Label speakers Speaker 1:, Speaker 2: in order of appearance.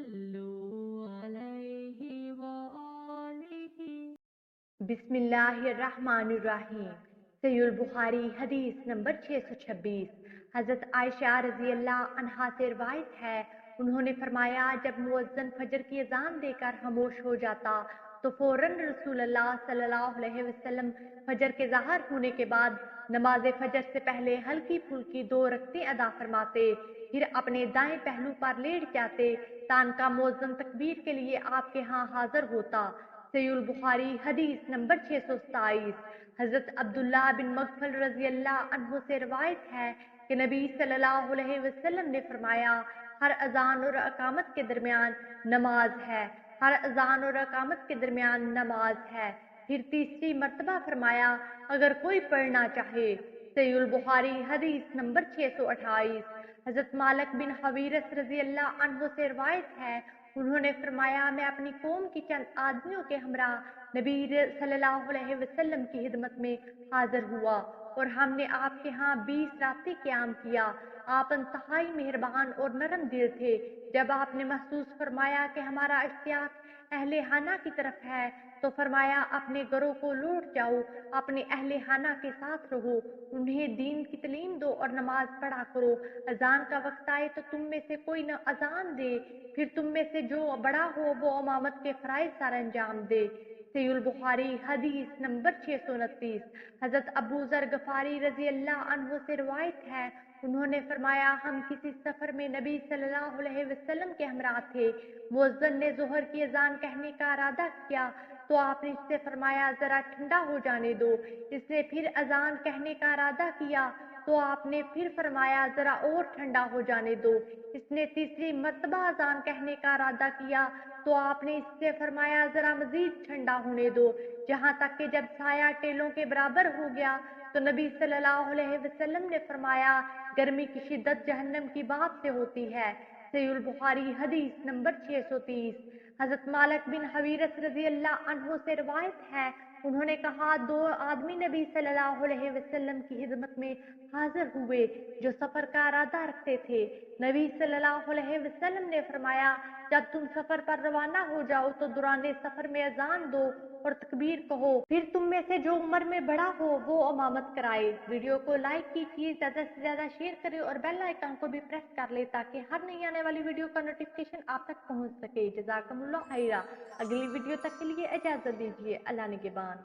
Speaker 1: صلوا عليه وآله.
Speaker 2: बिस्मिल्लाहिर्रहमानिर्रहीम। सहीह बुखारी हदीस नंबर 626। हजरत आयशा रजी अल्लाह अन्हा से रिवायत है, उन्होंने फरमाया, जब मुअज्जिन फजर की अजान देकर खामोश हो जाता तो फौरन रसूलुल्लाह सल्लल्लाहु अलैहि वसल्लम फजर के ज़ाहिर होने के बाद नमाज फजर से पहले हल्की फुल्की 2 रकतें अदा फरमाते, फिर अपने दाएं पहलू पर लेट जाते तान का मुअज्जिन तकबीर के लिए आपके यहाँ हाजिर होता। सहीह बुखारी हदीस नंबर 627। हजरत अब्दुल्ला बिन मगफल रजी अल्लाह अन्हु से रिवायत है कि नबी सल्लल्लाहु अलैहि वसल्लम ने फरमाया, हर अजान और अकामत के दरमियान नमाज है, हर अजान और अकामत के दरमियान नमाज है। फिर तीसरी मर्तबा फरमाया, अगर कोई पढ़ना चाहे। सहीह बुखारी हदीस नंबर 628। हजरत मालिक बिन हवीरस रजी अल्लाह अन्हु से रिवायत है, उन्होंने फरमाया, मैं अपनी कौम की चंद आदमियों के हमरा नबी सल्लल्लाहु अलैहि वसल्लम की खिदमत में हाजिर हुआ और हमने आपके यहाँ 20 रातें क़याम किया। आप इंतहाई मेहरबान और नरम दिल थे। जब आपने महसूस फरमाया कि हमारा इश्तियाक अहले हाना की तरफ है तो फरमाया, अपने घरों को लौट जाओ, अपने अहले हाना के साथ रहो, उन्हें दीन की तालीम दो और नमाज पढ़ा करो। अजान का वक्त आए तो तुम में से कोई न अजान दे, फिर तुम में से जो बड़ा हो वो इमामत के फराइज सर अंजाम दे। सहीह बुखारी हदीस नंबर 629। हजरत अबू जर गफारी रजी अल्लाह अन्हु से रिवायत है, उन्होंने फरमाया, हम किसी सफर में नबी सल्लल्लाहु अलैहि वसल्लम के हमरा थे। मुअज्जिन ने जोहर की अजान कहने का इरादा किया तो आपने इससे फरमाया, जरा ठंडा हो जाने दो। इसने फिर अजान कहने का इरादा किया तो आपने फिर फरमाया, जरा और ठंडा हो जाने दो। इसने तीसरी मर्तबा अजान कहने का इरादा किया तो आपने इससे फरमाया, जरा मजीद ठंडा होने दो। जहाँ तक कि जब साया टेलों के बराबर हो गया तो नबी सल्लल्लाहु अलैहि वसल्लम ने फरमाया, गर्मी की शिद्दत जहन्नम की भाप से होती है। सहीह बुखारी हदीस नंबर 630। हजरत मालिक बिन हवीरस रजी अल्लाह अन्हु से रिवायत है, उन्होंने कहा, 2 आदमी नबी सल्लल्लाहु अलैहि वसल्लम की खिदमत में हाजिर हुए जो सफर का इरादा रखते थे। नबी सल्लल्लाहु अलैहि वसल्लम ने फरमाया, जब तुम सफर पर रवाना हो जाओ तो दौरान सफर में अजान दो और तकबीर कहो, फिर तुम में से जो उम्र में बड़ा हो वो इमामत कराए। वीडियो को लाइक कीजिए, ज्यादा से ज्यादा शेयर करें और बेल आइकन को भी प्रेस कर ले ताकि हर नई आने वाली वीडियो का नोटिफिकेशन आप तक पहुंच सके। जज़ाकमुल्लाह खैरा। अगली वीडियो तक के लिए इजाजत दीजिए। अल्लाह निगहबान।